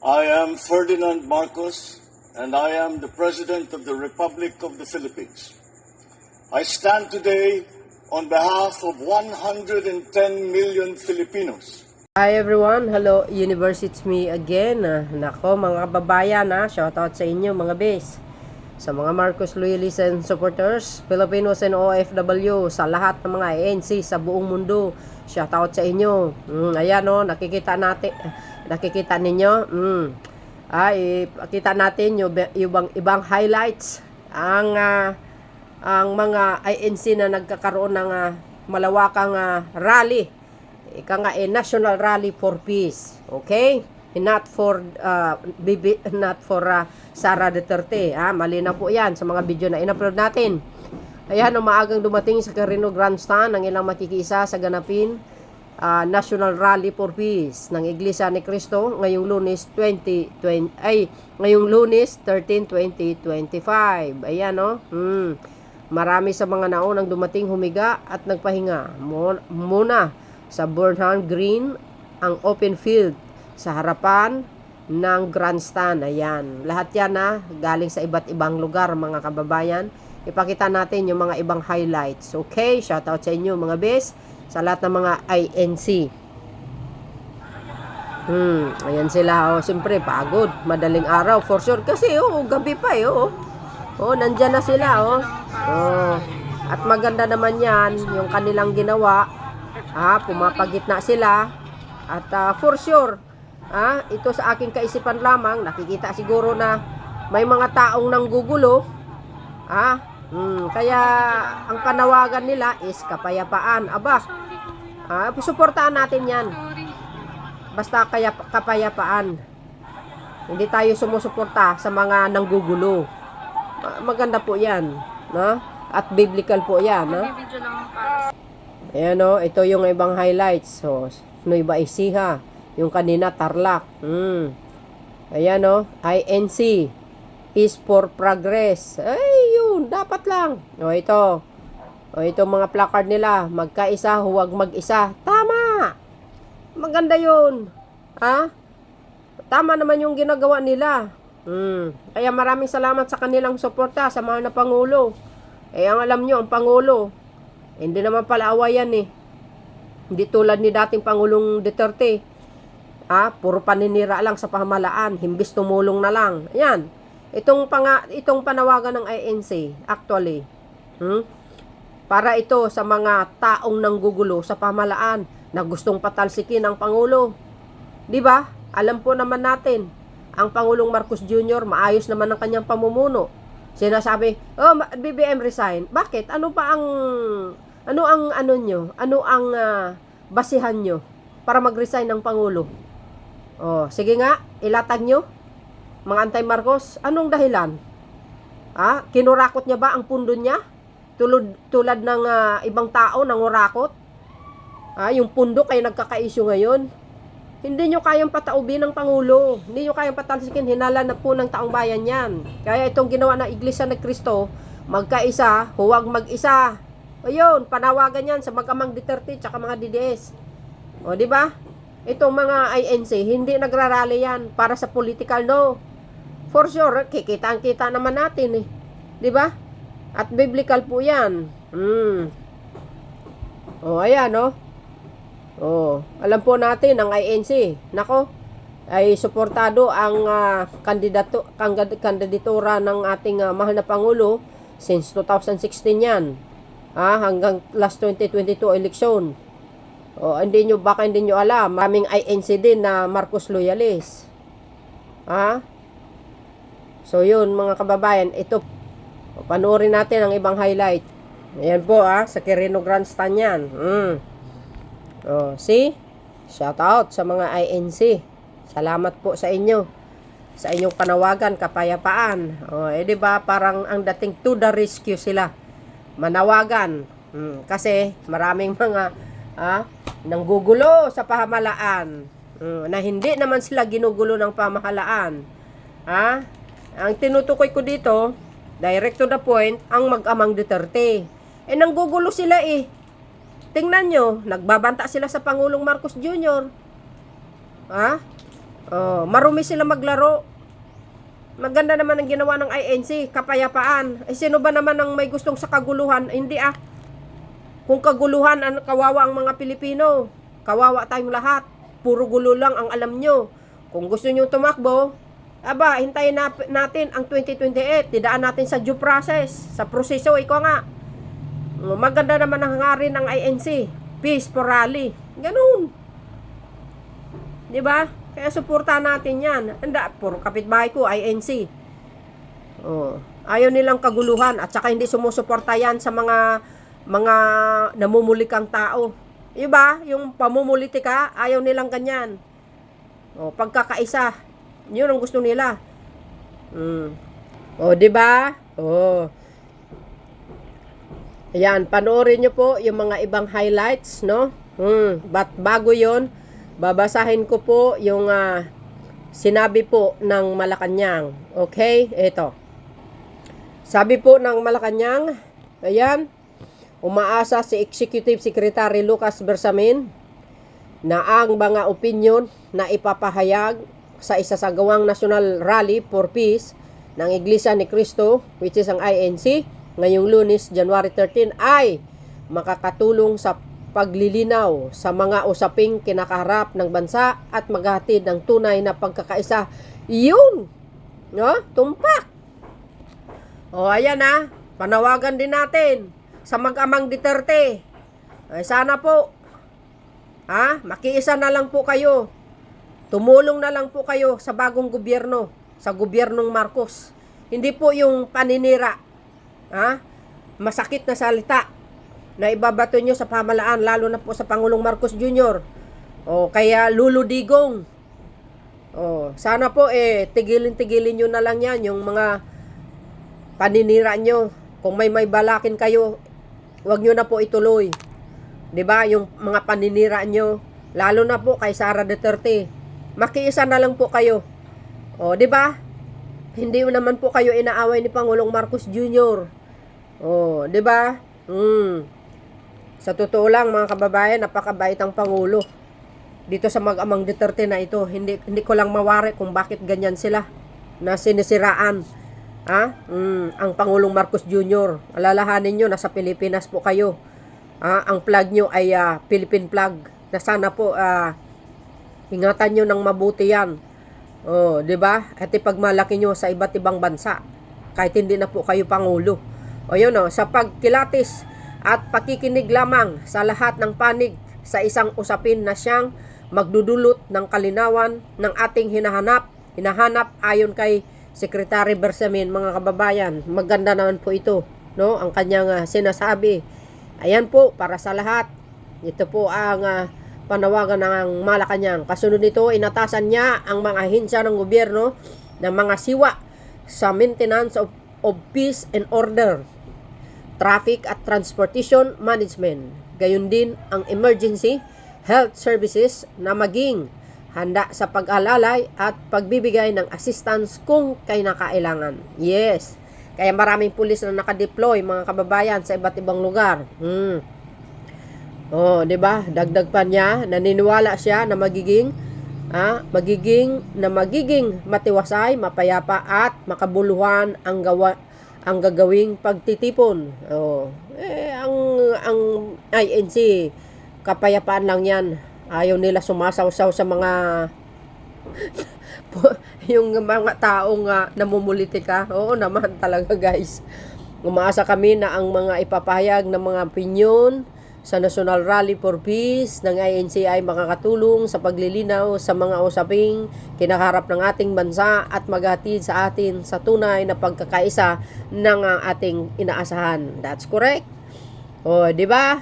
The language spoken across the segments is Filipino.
I am Ferdinand Marcos, and I am the President of the Republic of the Philippines. I stand today on behalf of 110 million Filipinos. Hi everyone, hello Universe, it's me again. Nako mga kababayan, shoutout sa inyo mga bes. Sa mga Marcos loyalists and supporters, Filipinos and OFW, sa lahat ng mga ANC sa buong mundo, shoutout sa inyo. Ayan nakikita ninyo. Ipakita natin yung ibang highlights ang mga ANC na nagkakaroon ng malawakang rally. Ika nga National Rally for Peace. Okay? Not for Sara Duterte. Malinaw po 'yan sa mga video na in-upload natin. Ayan, maagang dumating sa Quirino Grandstand ang ilang makikiisa sa ganapin National Rally for Peace ng Iglesia ni Cristo ngayong Lunes 13, 2025. Ayan Marami sa mga naunang dumating humiga at nagpahinga muna sa Burnham Green, ang open field sa harapan ng grandstand. Ayan. Lahat yan galing sa iba't ibang lugar mga kababayan. Ipakita natin yung mga ibang highlights. Okay? Shoutout sa inyo mga bes. Sa lahat ng mga INC. Ayan sila. Siyempre, pagod. Madaling araw. For sure. Kasi, gabi pa nandyan na sila. At maganda naman yan. Yung kanilang ginawa. Pumapagitna sila. At for sure, ito sa aking kaisipan lamang, nakikita siguro na may mga taong nanggugulo. Kaya ang panawagan nila is kapayapaan. Suportahan natin yan. Basta kapayapaan. Hindi tayo sumusuporta sa mga nanggugulo. Maganda po yan. At biblical po yan. Ayan ito yung ibang highlights. Nueva Ecija. Yung kanina Tarlac. Ayan INC is for progress. Ay, yun, dapat lang. Ito mga placard nila, magkaisa, huwag mag-isa. Tama. Maganda yun. Tama naman yung ginagawa nila. Kaya maraming salamat sa kanilang suporta sa mahal na Pangulo. Ang alam nyo, ang Pangulo, hindi naman pala awayan Hindi tulad ni dating Pangulong Duterte. Puro paninira lang sa pamahalaan, himbis tumulong na lang. Ayan. Itong panawagan ng INC, actually, para ito sa mga taong nanggugulo sa pamahalaan na gustong patalsikin ang Pangulo. 'Di ba? Alam po naman natin, ang Pangulong Marcos Jr. maayos naman ang kanyang pamumuno. Sinasabi, BBM resign. Bakit? Ano ang basihan nyo para mag-resign ng Pangulo? Sige nga, ilatag nyo, mga anti-Marcos, anong dahilan? Kinurakot niya ba ang pundo niya? Tulad ng ibang tao nangurakot? Yung pundo kayo nagkaka-issue ngayon. Hindi nyo kayang pataubin ng Pangulo. Hindi nyo kayang patalsikin. Hinala na po ng taong bayan yan. Kaya itong ginawa ng Iglesia ni Cristo, magkaisa, huwag mag-isa. Ayun, panawagan yan sa mag-amang Duterte tsaka mga DDS. Di ba? Itong mga INC, hindi nagrarally yan para sa political, no. For sure, kikita-kita naman natin Di ba? At biblical po yan. Ayan, alam po natin ang INC. Nako, ay suportado ang kandidatura ng ating mahal na Pangulo since 2016 yan. Hanggang last 2022 election. Baka hindi nyo alam, maraming INC din na Marcos loyalist. So yun mga kababayan, ito panoorin natin ang ibang highlight. Ayan po sa Quirino Grandstand yan. See? Shout out sa mga INC. Salamat po sa inyo. Sa inyong panawagan, kapayapaan. Di ba parang ang dating to the rescue sila. Manawagan. Kasi maraming mga nanggugulo sa pamahalaan. Na hindi naman sila ginugulo ng pamahalaan. Ang tinutukoy ko dito, direct to the point, ang mag-amang Duterte. Nanggugulo sila Tingnan nyo, nagbabanta sila sa Pangulong Marcos Jr. Oh, marumi sila maglaro. Maganda naman ang ginawa ng INC, kapayapaan. Sino ba naman ang may gustong sa kaguluhan? Hindi Kung kaguluhan, kawawa ang mga Pilipino. Kawawa tayong lahat. Puro gulo lang ang alam nyo. Kung gusto nyo tumakbo, hintayin natin ang 2028. Tidaan natin sa due process, sa proseso, ikaw nga. Maganda naman ang hangarin ng INC. Peace for rally. Ganun. Diba? Kaya suportahan natin yan. Puro kapitbahay ko, INC. Ayaw nilang kaguluhan at saka hindi sumusuporta yan sa mga namumulikang tao. Diba? Yung pamumulitika, ayaw nilang ganyan. Pagkakaisa. Yun ang gusto nila. Diba? Ayan, panoorin nyo po yung mga ibang highlights, no? But bago yon, babasahin ko po yung sinabi po ng Malacanang. Okay? Ito. Sabi po ng Malacanang, ayan, umaasa si Executive Secretary Lucas Bersamin na ang mga opinion na ipapahayag sa isasagawang National Rally for Peace ng Iglesia ni Cristo, which is ang INC, ngayong Lunes, January 13, ay makakatulong sa paglilinaw sa mga usaping kinakaharap ng bansa at maghahatid ng tunay na pagkakaisa. Yun! No? Tumpak! Ayan panawagan din natin sa mag-amang Duterte. Ay, sana po, makiisa na lang po kayo. Tumulong na lang po kayo sa bagong gobyerno, sa gobyernong Marcos. Hindi po yung paninira, masakit na salita na ibabato nyo sa pamalaan, lalo na po sa Pangulong Marcos Jr. Kaya luludigong. Sana po tigilin-tigilin nyo na lang yan, yung mga paninira nyo. Kung may balakin kayo, wag nyo na po ituloy. 'Di ba? Yung mga paninira nyo, lalo na po kay Sara Duterte. Makiisa na lang po kayo. 'Di ba? Hindi naman po kayo inaaway ni Pangulong Marcos Jr. 'Di ba? Sa totoo lang mga kababayan, napakabait ang Pangulo dito sa mag-amang Duterte na ito. Hindi ko lang mawari kung bakit ganyan sila na sinisiraan ang Pangulong Marcos Jr. Alalahanin nyo, nasa Pilipinas po kayo. Ang flag nyo ay Philippine flag. Na sana po ingatan nyo ng mabuti yan. 'Di ba? At ipagmalaki nyo sa iba't ibang bansa kahit hindi na po kayo Pangulo. Yun sa pagkilatis at pakikinig lamang sa lahat ng panig sa isang usapin na siyang magdudulot ng kalinawan ng ating hinahanap ayon kay Secretary Bersamin, mga kababayan. Maganda naman po ito, no? Ang kanyang sinasabi. Ayan po, para sa lahat. Ito po ang panawagan ng Malacanang. Kasunod nito, inatasan niya ang mga ahensya ng gobyerno ng mga siwa sa maintenance of peace and order, traffic at transportation management. Gayon din ang emergency health services na maging handa sa pag-alalay at pagbibigay ng assistance kung kailangan. Yes. Kaya maraming pulis na nakadeploy, mga kababayan, sa iba't ibang lugar. 'Di ba? Dagdag pa niya, naniniwala siya na magiging matiwasay, mapayapa at makabuluhan ang gagawing pagtitipon. Ang INC, kapayapaan lang yan. Ayaw nila sumasawsaw sa mga yung mga taong namumulitika. Oo naman talaga, guys. Umaasa kami na ang mga ipapahayag ng mga opinyon sa National Rally for Peace ng INC ay makakatulong sa paglilinaw sa mga usaping kinakaharap ng ating bansa at maghatid sa atin sa tunay na pagkakaisa ng ating inaasahan. That's correct. 'Di ba?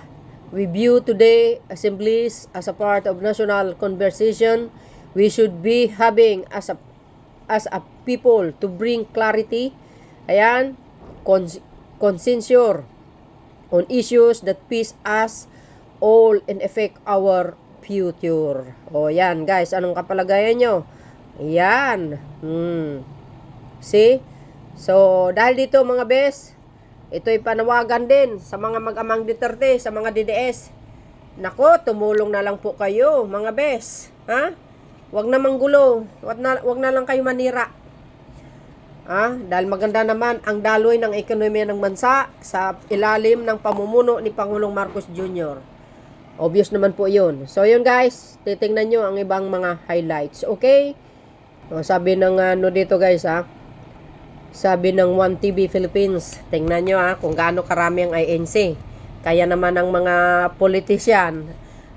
We view today assemblies as a part of national conversation we should be having as a people to bring clarity, consensus on issues that peace us all and affect our future. Yan guys, anong kapalagayan nyo? Yan. See? So, dahil dito mga bes, ito'y panawagan din sa mga mag-amang Duterte, sa mga DDS. Nako, tumulong na lang po kayo, mga bes. Wag na manggulo. Wag na lang kayo manira. Dahil maganda naman ang daloy ng ekonomiya ng bansa sa ilalim ng pamumuno ni Pangulong Marcos Jr. Obvious naman po yun. So yun guys, titingnan nyo ang ibang mga highlights. Okay? Sabi ng dito guys sabi ng 1TV Philippines, tingnan nyo kung gaano karami ang INC. Kaya naman ang mga politician,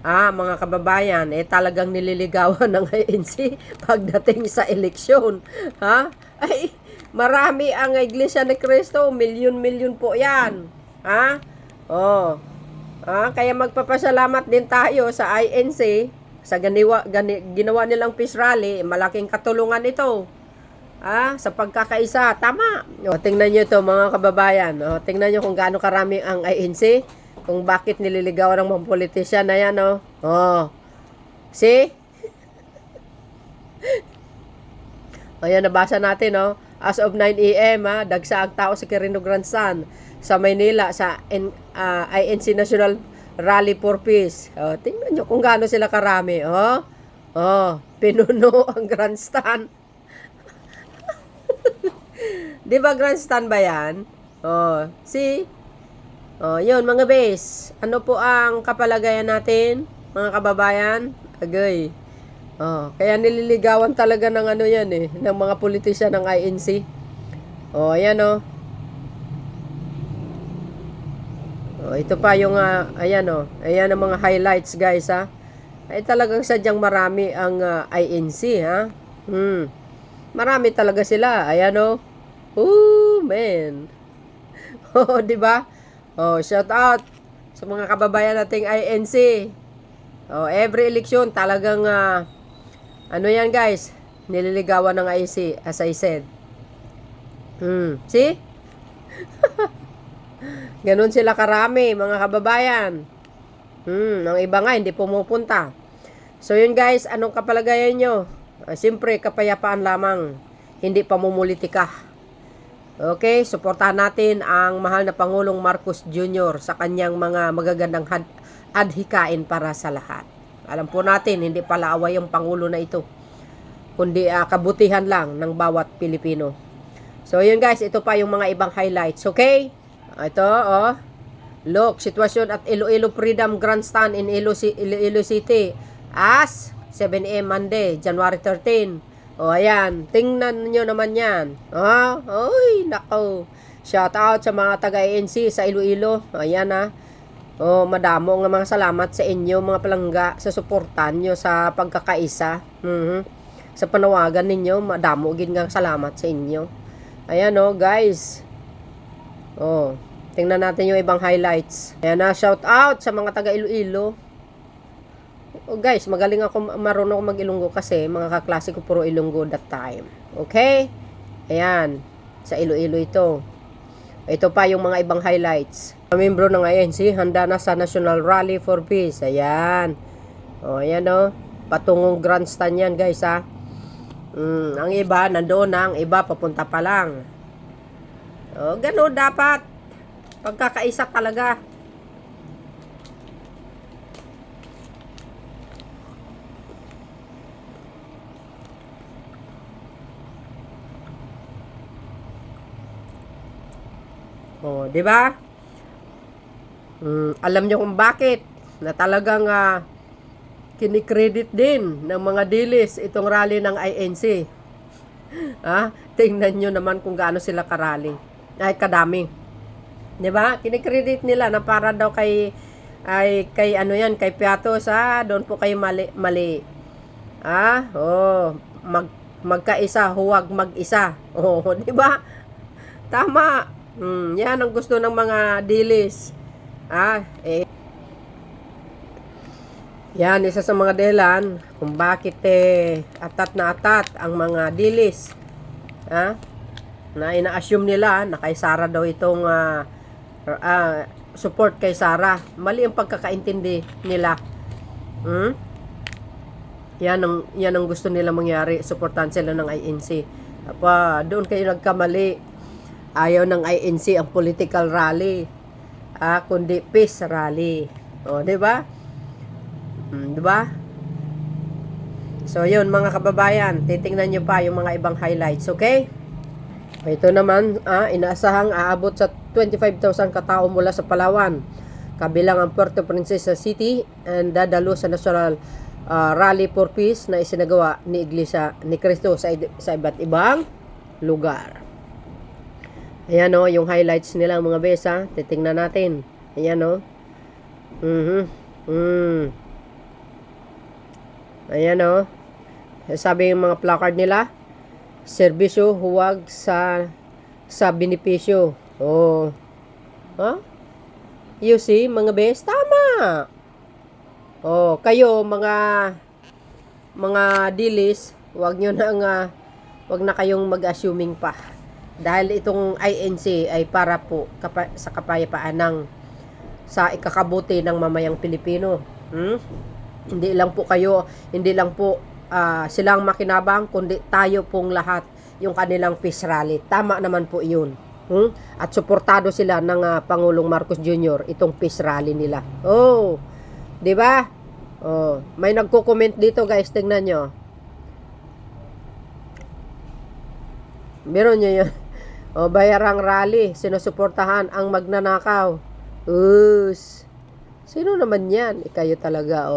mga kababayan, talagang nililigawan ng INC pagdating sa eleksyon. Ay, marami ang Iglesia ni Cristo, milyon-milyon po yan. Kaya magpapasalamat din tayo sa INC sa ginawa nilang peace rally, malaking katulungan ito. Sa pagkakaisa, tama. Tingnan nyo ito mga kababayan. Tingnan nyo kung gaano karami ang INC, kung bakit nililigawan ng mga politician na yan. See? Ayan, nabasa natin. As of 9 a.m., dagsa ang tao sa Quirino Grandstand sa Maynila sa INC National Rally for Peace. Tingnan nyo kung gaano sila karami. Pinuno ang grandstand. Di ba grandstand ba yan? See? Yun mga base. Ano po ang kapalagayan natin, mga kababayan? Agay. Kaya nililigawan talaga ng yan ng mga politisyan ng INC. Ayan ito pa yung ayan ayan ang mga highlights guys ay talagang sadyang marami ang INC marami talaga sila. Ayan man. Di ba? Shout out sa mga kababayan nating INC. Every election talagang yan guys, nililigawan ng INC as I said. See? Ganon sila karami mga kababayan. Ang iba nga hindi pumupunta. So yun guys, anong kapalagayan nyo? Siyempre kapayapaan lamang, hindi pamumulitika. Okay, suportahan natin ang mahal na Pangulong Marcos Jr. sa kanyang mga magagandang adhikain para sa lahat. Alam po natin, hindi pala away ang Pangulo na ito, kundi kabutihan lang ng bawat Pilipino. So yun guys, ito pa yung mga ibang highlights. Okay? Ito, look, sitwasyon at Iloilo Freedom Grandstand in Iloilo City as 7 a.m. Monday, January 13. Ayan, tingnan nyo naman yan. Oy, nako. Shout out sa mga taga-ANC sa Iloilo. Ayan madamo nga mga salamat sa inyo mga palangga sa suportan nyo sa pagkakaisa. Sa panawagan ninyo, madamo gid nga salamat sa inyo. Ayan guys. Tingnan natin yung ibang highlights. Ayan shout out sa mga taga-Iloilo. Guys, magaling ako, marunong ako mag-Ilonggo kasi mga kaklase ko puro Ilonggo that time. Okay? Ayan, sa Iloilo ito. Ito pa yung mga ibang highlights. Mga membro ng INC, handa na sa National Rally for Peace. Ayan. Ayan patungong grandstand yan guys ang iba, nandoon na. Ang iba, papunta pa lang. Ganun dapat. Pagkakaisa talaga. Di ba? Alam nyo kung bakit na talagang kinikredit din ng mga dilis itong rally ng INC. Tingnan nyo naman kung gaano sila karali. Ay, kadami. Di ba? Kinikredit nila na para daw kay kay Piatos, doon po kayo mali. Magkaisa, huwag mag-isa. Di ba? Tama. Yan ang gusto ng mga dilis. Yan, isa sa mga dahilan kung bakit atat na atat ang mga dilis. Na ina-assume nila na kay Sara daw itong support kay Sara. Mali ang pagkakaintindi nila. Yan ang gusto nila mangyari. Supportan sila ng INC. Doon kayo nagkamali. Ayaw ng INC ang political rally, kundi peace rally. Di ba? Di ba? So, yun mga kababayan, titingnan nyo pa yung mga ibang highlights, okay? Ito naman, inaasahang aabot sa 25,000 katao mula sa Palawan, kabilang ang Puerto Princesa City, and dadalo sa National Rally for Peace na isinagawa ni Iglesia ni Cristo sa iba't ibang lugar. Ayan o, yung highlights nila mga besa. Titingnan natin. Ayan o. Ayan o. Sabi yung mga placard nila, serbisyo huwag sa benepisyo. Oh. Huh? You see, mga bes, tama. Oh, kayo mga dilis, wag na kayong mag-assuming pa. Dahil itong INC ay para po sa kapayapaan sa ikakabuti ng mamayang Pilipino. Hindi lang po silang makinabang, kundi tayo pong lahat yung kanilang peace rally. Tama naman po yun. At suportado sila ng Pangulong Marcos Jr. itong peace rally nila. Oh, 'di ba? Oh, may nagko-comment dito guys, tingnan nyo. Meron nyo yun. O, bayarang rally, sinusuportahan ang magnanakaw. Sino naman yan? Kayo talaga,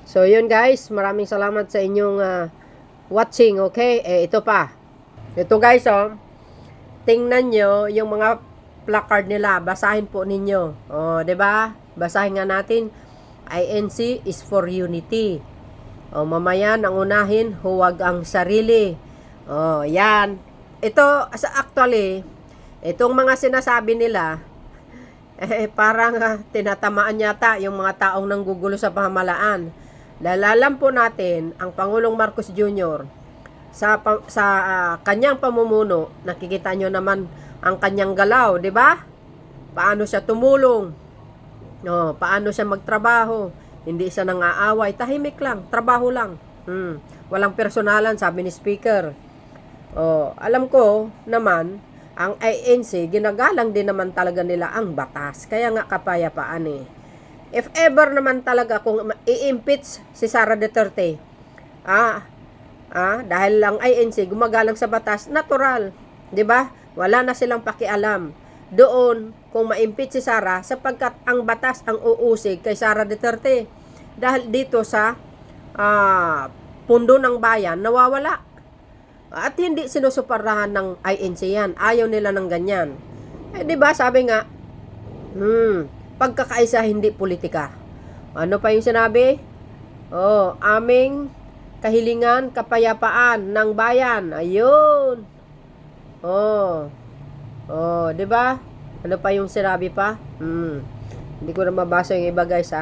So, yun guys, maraming salamat sa inyong watching, okay? Ito pa. Ito guys, tingnan nyo yung mga placard nila. Basahin po ninyo. O, 'di ba? Basahin nga natin. INC is for unity. O, mamayan ang unahin, huwag ang sarili. Oh, yan. Ito, actually, itong mga sinasabi nila, parang tinatamaan yata yung mga taong nanggugulo sa pamahalaan. Lalalam po natin, ang Pangulong Marcos Jr., sa kanyang pamumuno, nakikita nyo naman ang kanyang galaw, di ba? Paano siya tumulong? Paano siya magtrabaho? Hindi siya nang-aaway, tahimik lang, trabaho lang. Walang personalan, sabi ni Speaker. Alam ko naman, ang INC, ginagalang din naman talaga nila ang batas. Kaya nga kapayapaan eh. If ever naman talaga kung i-impeach si Sara Duterte, dahil lang INC gumagalang sa batas, natural. 'Di ba? Wala na silang pakialam doon kung ma-impeach si Sara sapagkat ang batas ang uusig kay Sara Duterte. Dahil dito sa pundo ng bayan, nawawala. At hindi sinusuportahan ng INC yan. Ayaw nila ng ganyan. 'Di ba sabi nga, pagkakaisa hindi politika. Ano pa yung sinabi? Aming kahilingan, kapayapaan ng bayan. Ayun. 'Di ba? Ano pa yung sinabi pa? Hindi ko na mabasa yung iba guys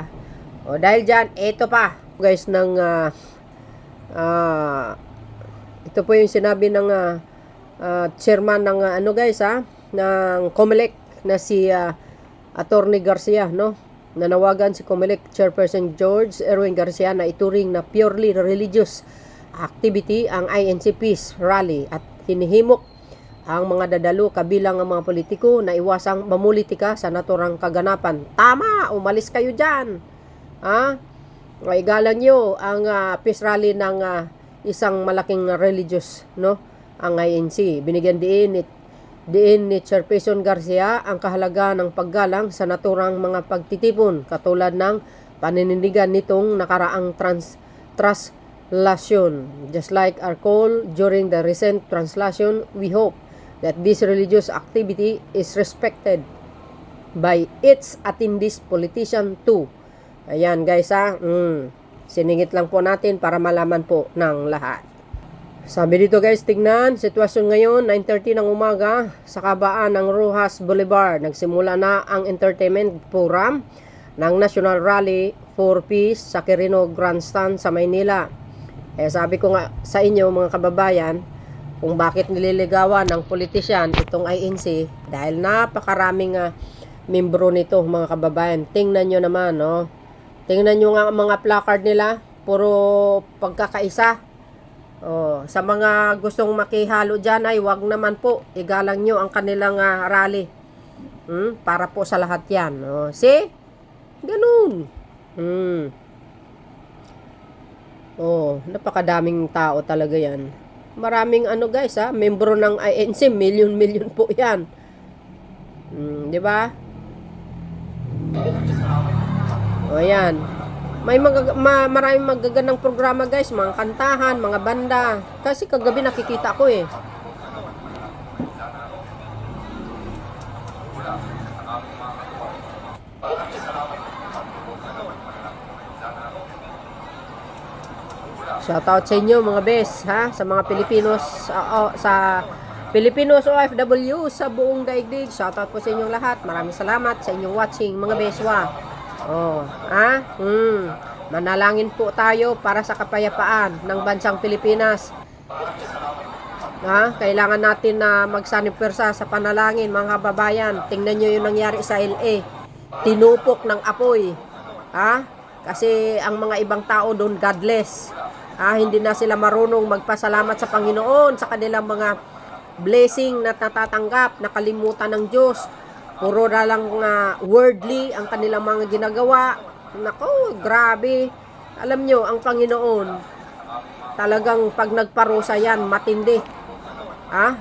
dahil diyan, ito pa guys ng ito po yung sinabi ng chairman ng ng COMELEC na si Attorney Garcia, no? Nanawagan si COMELEC Chairperson George Erwin Garcia na ituring na purely religious activity ang INC Peace Rally at hinihimok ang mga dadalo kabilang ang mga politiko na iwasang mamulitika sa naturang kaganapan. Tama! Umalis kayo dyan! Igalang nyo ang peace rally ng isang malaking religious, no? Ang INC. Binigyan diin ni Chairperson Garcia ang kahalagaan ng paggalang sa naturang mga pagtitipon katulad ng paninindigan nitong nakaraang translation. Just like our call during the recent translation, we hope that this religious activity is respected by its attendees politician too. Ayan guys siningit lang po natin para malaman po ng lahat. Sabi dito guys, tignan, sitwasyon ngayon, 9:30 ng umaga, sa kabaan ng Rojas Boulevard. Nagsimula na ang entertainment program ng National Rally for Peace sa Quirino Grandstand sa Maynila. Sabi ko nga sa inyo mga kababayan, kung bakit nililigawan ng politisyan itong INC, dahil napakaraming membro nito mga kababayan. Tingnan nyo naman, no? Tingnan nyo nga ang mga placard nila, puro pagkakaisa. Sa mga gustong makihalo dyan ay wag naman po, igalang nyo ang kanilang rally. Para po sa lahat yan. See? Ganun. Oh, napakadaming tao talaga yan. Maraming ano guys ha, membro ng INC, million po yan. Di ba? O yan. May maraming magagandang programa guys, mga kantahan, mga banda. Kasi kagabi nakikita ko eh. Shoutout sa inyo mga bes, ha? Sa mga Pilipinos, sa Pilipinos OFW sa buong daigdig. Shoutout po sa inyong lahat. Maraming salamat sa inyong watching mga beswa. Oh, ha? Manalangin po tayo para sa kapayapaan ng bansang Pilipinas. Ha? Kailangan natin na magsanipwersa sa panalangin mga kababayan. Tingnan nyo yung nangyari sa LA. Tinupok ng apoy. Ha? Kasi ang mga ibang tao doon godless. Hindi na sila marunong magpasalamat sa Panginoon sa kanilang mga blessing na natatanggap, nakalimutan ng Diyos. Puro na lang worldly ang kanilang mga ginagawa. Nako, grabe. Alam nyo, ang Panginoon, talagang pag nagparusa yan, matindi.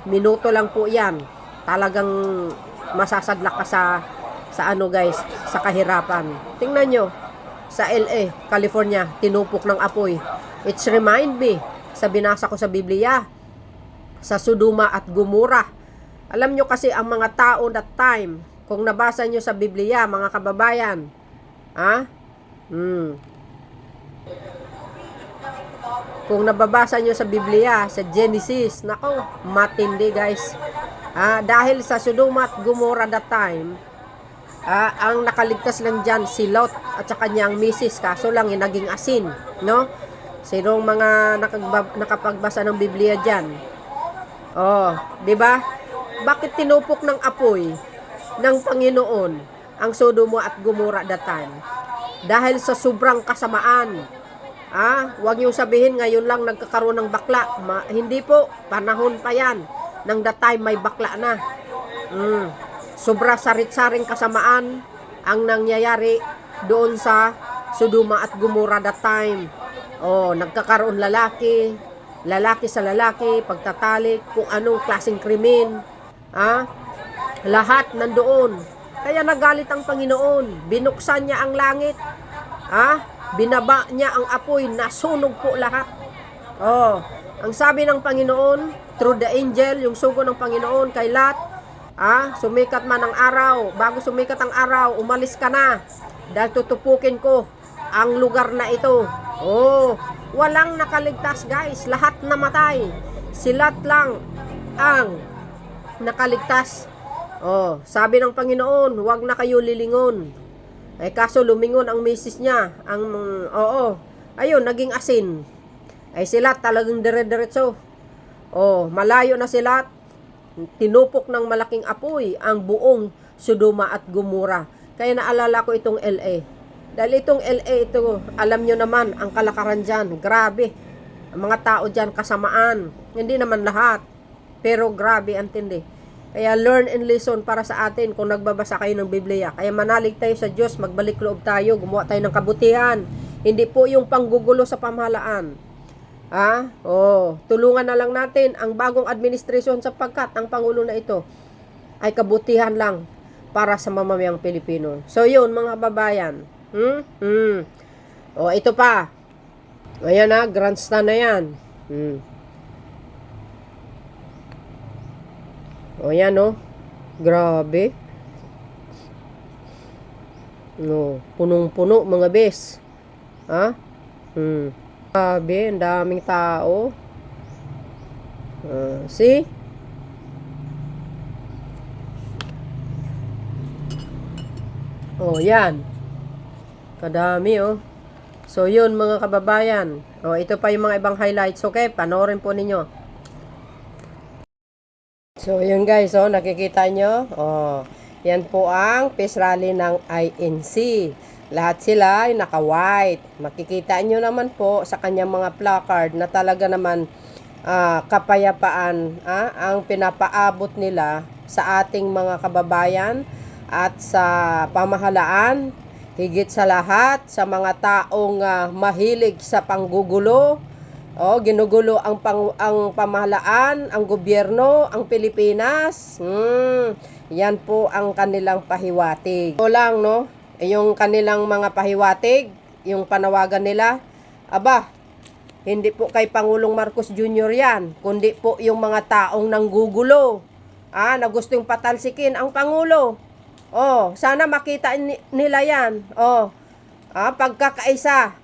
Minuto lang po yan. Talagang masasadlak ka sa ano guys, sa kahirapan. Tingnan nyo, sa LA, California, tinupok ng apoy. It's remind me, sa binasa ko sa Biblia, sa Sodoma at Gomora. Alam nyo kasi ang mga tao that time, kung nabasa nyo sa Biblia, mga kababayan, kung nababasa nyo sa Biblia, sa Genesis, nako, matindi guys. Dahil sa Sodoma at Gomora that time, ang nakaligtas lang dyan si Lot at sa kanyang misis, kaso lang yung naging asin, no? Sinong mga nakapagbasa ng Biblia dyan? Oh, di ba? Bakit tinupok ng apoy ng Panginoon ang Sodoma at Gomora that time? Dahil sa sobrang kasamaan. Huwag niyong sabihin ngayon lang nagkakaroon ng bakla. Hindi po, panahon pa yan. Nang that time may bakla na. Sobra sarit-saring kasamaan ang nangyayari doon sa Sodoma at Gomora that time. Nagkakaroon lalaki sa lalaki, pagtatalik, kung anong klaseng krimen. Lahat nandoon. Kaya nagalit ang Panginoon. Binuksan niya ang langit. Binaba niya ang apoy, nasunog po lahat. Ang sabi ng Panginoon, through the angel, yung sugo ng Panginoon kay Lot, sumikat man ang araw, bago sumikat ang araw, umalis ka na, dahil tutupukin ko ang lugar na ito. Walang nakaligtas guys, lahat namatay. Si Lot lang ang nakaligtas. Sabi ng Panginoon, huwag na kayo lilingon. Kaso lumingon ang misis niya. Ayun, naging asin. Si Lot talagang dire-diretso. Malayo na si Lot. Tinupok ng malaking apoy ang buong Sodoma at Gomora. Kaya naalala ko itong LA. Dahil itong LA ito, alam nyo naman, ang kalakaran dyan, grabe. Ang mga tao dyan, kasamaan. Hindi naman lahat. Pero grabe, ang tindi. Kaya learn and listen para sa atin kung nagbabasa kayo ng Biblia. Kaya manalig tayo sa Diyos, magbalik loob tayo, gumawa tayo ng kabutihan. Hindi po yung panggugulo sa pamahalaan. Tulungan na lang natin ang bagong administrasyon sapagkat ang Pangulo na ito ay kabutihan lang para sa mamamayang Pilipino. So yun mga babayan. Ito pa. Ayan grandstand na yan. Ayan grabe. Punong-puno mga bes. Grabe, ang daming tao. See? Yan. Kadami So yun mga kababayan. Ito pa yung mga ibang highlights. Okay, panoorin po ninyo. So yun guys, nakikita nyo. Yan po ang peace rally ng INC. Lahat sila ay naka-white. Makikita nyo naman po sa kanyang mga placard na talaga naman kapayapaan ang pinapaabot nila sa ating mga kababayan at sa pamahalaan. Higit sa lahat, sa mga taong mahilig sa panggugulo, ginugulo ang pamahalaan, ang gobyerno, ang Pilipinas. Yan po ang kanilang pahiwatig. O lang, no? Yung kanilang mga pahiwatig, yung panawagan nila, aba, hindi po kay Pangulong Marcos Jr. yan, kundi po yung mga taong nanggugulo, na gustong patalsikin ang Pangulo. Sana makita nila yan. Pagkakaisa.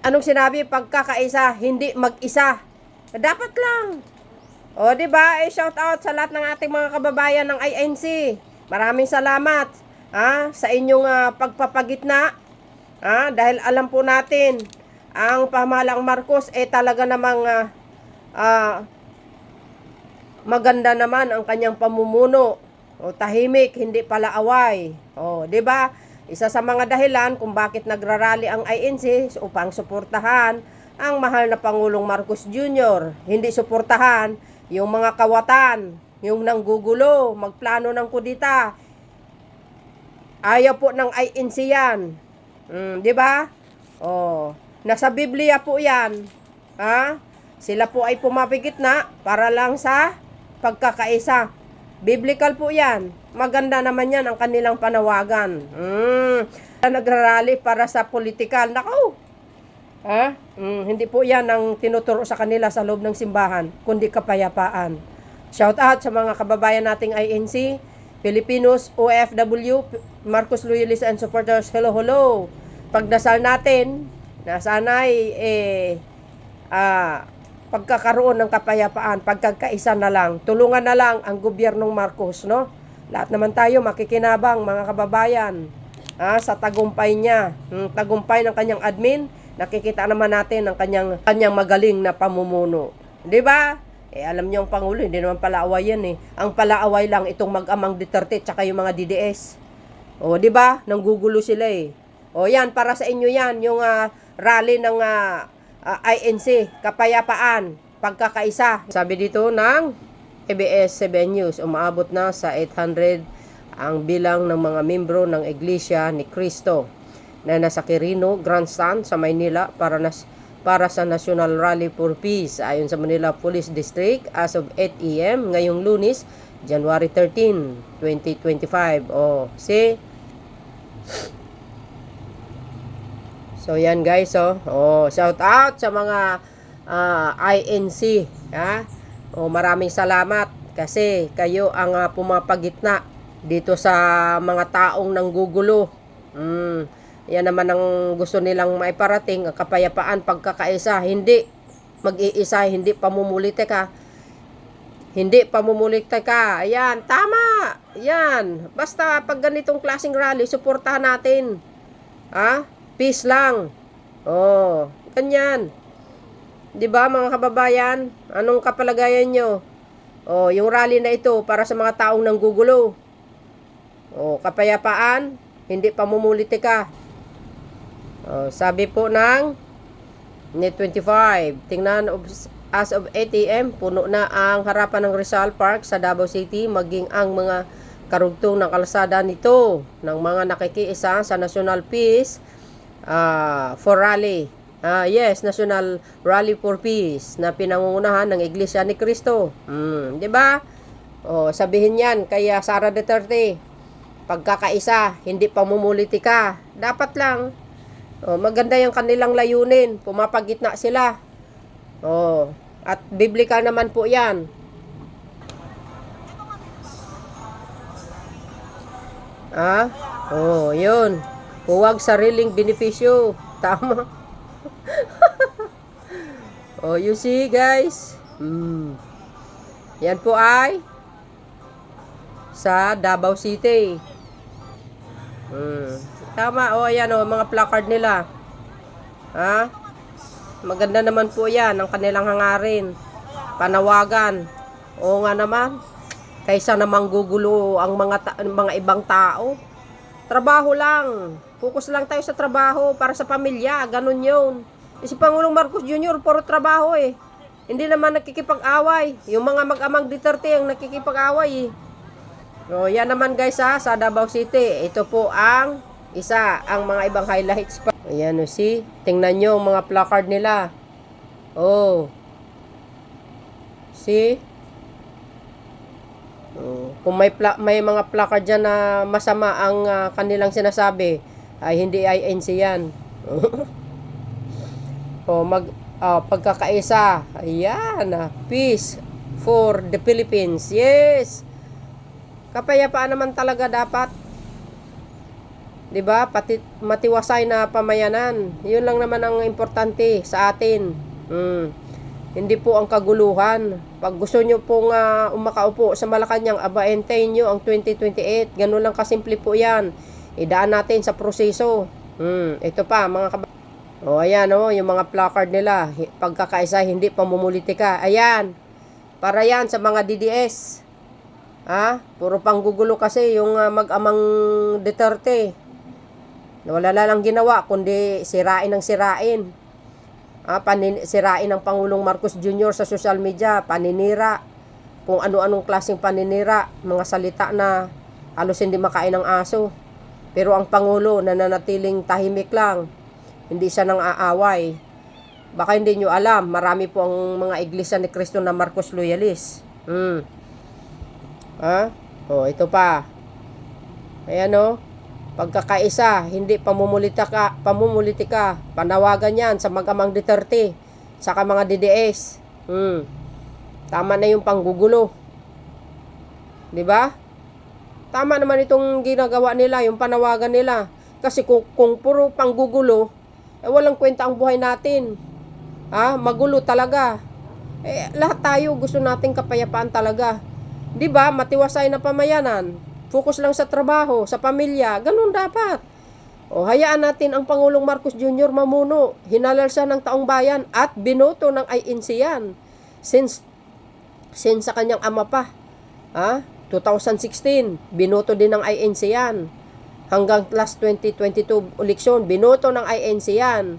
Anong sinabi? Pagkakaisa, hindi mag-isa. Dapat lang. Di ba? Shout out sa lahat ng ating mga kababayan ng INC. Maraming salamat sa inyong pagpapagitna. Dahil alam po natin, ang pamahalaang Marcos talaga namang maganda naman ang kanyang pamumuno. Tahimik, hindi pala away. Di ba? Isa sa mga dahilan kung bakit nagrarally ang INC upang suportahan ang mahal na Pangulong Marcos Jr. Hindi suportahan yung mga kawatan, yung nanggugulo, magplano ng kudita. Ayaw po ng INC yan. Di ba? Nasa Biblia po yan. Sila po ay pumapigit na para lang sa pagkakaisa. Biblical po yan. Maganda naman yan ang kanilang panawagan. Nagrarally para sa political. Nako! Hindi po yan ang tinuturo sa kanila sa loob ng simbahan, kundi kapayapaan. Shout out sa mga kababayan nating INC, Filipinos, OFW, Marcos Loyalists and Supporters. Hello, hello! Pagdasal natin na sana'y pagkakaroon ng kapayapaan, pagkakaisa na lang, tulungan na lang ang gobyernong Marcos, no? Lahat naman tayo makikinabang, mga kababayan, sa tagumpay niya, tagumpay ng kanyang admin. Nakikita naman natin ang kanyang magaling na pamumuno. 'Di ba? Alam niyo ang Pangulo, hindi naman palaaway yan . Ang palaaway lang itong mag-amang Duterte at saka yung mga DDS. 'Di ba? Nanggugulo sila . Yan, para sa inyo yan, yung rally ng INC, kapayapaan, pagkakaisa. Sabi dito ng ABS-CBN News, umaabot na sa 800 ang bilang ng mga membro ng Iglesia ni Cristo na nasa Quirino Grandstand sa Maynila para sa National Rally for Peace ayon sa Manila Police District as of 8 AM ngayong Lunes, January 13, 2025. So yan guys, shout out sa mga INC, maraming salamat kasi kayo ang pumapagitna dito sa mga taong nanggugulo. Yan naman ang gusto nilang maiparating, ang kapayapaan, pagkakaisa, hindi mag-iisa, hindi pamumulitika. Hindi pamumulitika. Ayan, tama. Yan. Basta pag ganitong klaseng rally, suportahan natin. Peace lang. Ganyan. 'Di ba mga kababayan? Anong kapalagayan nyo? Yung rally na ito para sa mga taong nanggugulo. Kapayapaan, hindi pamumulitika. Sabi po ng Net 25, tingnan as of 8 AM, puno na ang harapan ng Rizal Park sa Davao City, maging ang mga karugtong ng kalsada nito ng mga nakikiisa sa National Peace for Rally. National Rally for Peace na pinangungunahan ng Iglesia ni Cristo. 'Di ba? Sabihin 'yan kaya Sara Duterte, pagkakaisa, hindi pamumulitika. Dapat lang. Maganda yung kanilang layunin, pumapagitna sila. At biblical naman po 'yan. Yun. Huwag sariling benepisyo. Tama. You see guys. Yan po ay sa Davao City. Tama. Ayan mga placard nila. Maganda naman po yan ang kanilang hangarin. Panawagan. Nga naman. Kaysa namang gugulo ang mga ibang tao. Trabaho lang. Focus lang tayo sa trabaho para sa pamilya. Ganun yun. Si Pangulong Marcos Jr. puro trabaho . Hindi naman nakikipag-away. Yung mga mag-amang Duterte ang nakikipag-away . Yan naman guys sa Davao City. Ito po ang Isa ang mga ibang highlights pa. Ayan o, see? Tingnan nyo ang mga placard nila. Oh. See? Oh. Kung may mga placard dyan na masama ang kanilang sinasabi, ay hindi INC yan. O pagkakaisa. Ayan. Peace for the Philippines. Yes. Kapayapaan naman talaga dapat. 'Di ba? Pati matiwasay na pamayanan. 'Yun lang naman ang importante sa atin. Hindi po ang kaguluhan. Pag gusto nyo pong umakaupo sa Malacanang, aba, entein nyo ang 2028. Ganun lang kasimple po yan. Idaan natin sa proseso. Ito pa, mga ayan, yung mga placard nila. Pagkakaisa, hindi pamumulitika. Ayan. Para yan sa mga DDS. Puro panggugulo kasi yung mag-amang Duterte. Wala lang ginawa, kundi sirain ang sirain. Sirain ng Pangulong Marcos Jr. sa social media, paninira. Kung ano-anong klaseng paninira, mga salita na halos hindi makain ng aso. Pero ang Pangulo nananatiling tahimik lang. Hindi siya nang aaway. Baka hindi nyo alam, marami po ang mga iglesia ni Cristo na Marcos loyalist. Ito pa. Ayan pagkakaisa, hindi pamumulitika, panawagan yan sa mag-amang Duterte, saka mga DDS. Tama na yung panggugulo. 'Di ba? Tama naman itong ginagawa nila, yung panawagan nila. Kasi kung puro panggugulo, walang kwenta ang buhay natin. Magulo talaga. Lahat tayo gusto nating kapayapaan talaga. 'Di ba? Matiwasay na pamayanan. Focus lang sa trabaho, sa pamilya. Ganun dapat. Hayaan natin ang Pangulong Marcos Jr. mamuno. Hinalal siya ng taong bayan at binoto ng INC yan. Since sa kanyang ama pa. 2016, binoto din ng INC yan. Hanggang last 2022 eleksyon, binoto ng INC yan.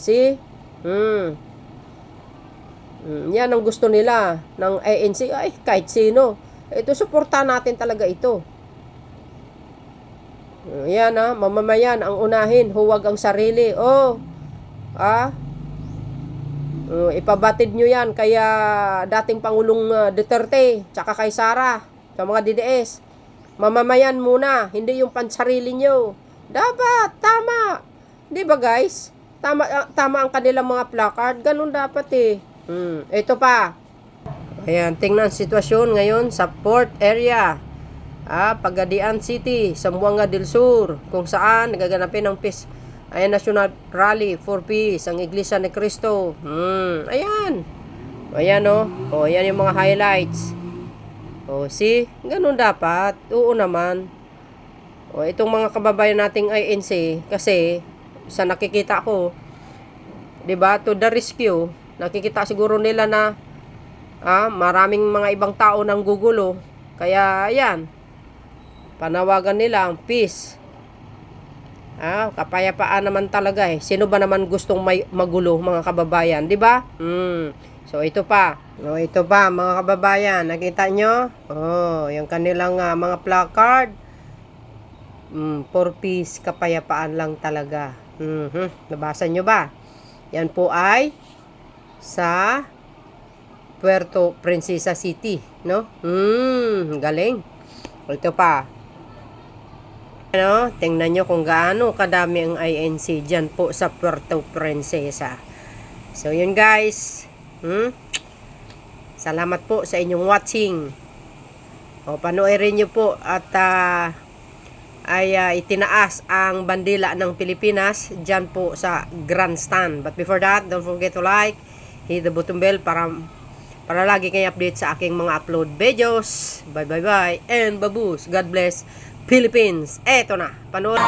See? Yan ang gusto nila ng INC. Ay, kahit sino. Ito, suportahan natin talaga ito. Yan mamamayan ang unahin, huwag ang sarili. Ipabatid nyo yan kaya dating Pangulong Duterte, tsaka kay Sara, sa mga DDS. Mamamayan muna, hindi yung pansarili nyo. Dapat, tama. Di ba guys? Tama ang kanilang mga placard, ganun dapat Ito pa. Ayan, tingnan sitwasyon ngayon sa port area. Pagadian City, Zamboanga del Sur, kung saan nagaganapin ang peace. Ayan, National Rally for Peace, ang Iglesia ni Cristo. Ayan. Ayan ayan yung mga highlights. See? Ganun dapat. Oo naman. Itong mga kababayan nating INC, kasi sa nakikita ko, 'di ba, to the rescue, nakikita siguro nila na maraming mga ibang tao nang gugulo. Kaya, ayan, panawagan nila ang peace. Kapayapaan naman talaga Sino ba naman gustong magulo, mga kababayan, di ba? So, ito pa. Ito pa, mga kababayan. Nakita nyo? Yung kanilang mga placard. For peace, kapayapaan lang talaga. Nabasa nyo ba? Yan po ay sa Puerto Princesa City, no? Galing. Ito pa. Tingnan nyo kung gaano kadami ang INC dyan po sa Puerto Princesa. So, yun guys. Salamat po sa inyong watching. Panoorin nyo po at itinaas ang bandila ng Pilipinas dyan po sa grandstand. But before that, don't forget to like, hit the button bell para lagi kayo update sa aking mga upload videos. Bye and babush. God bless Philippines. Eto na. Panood.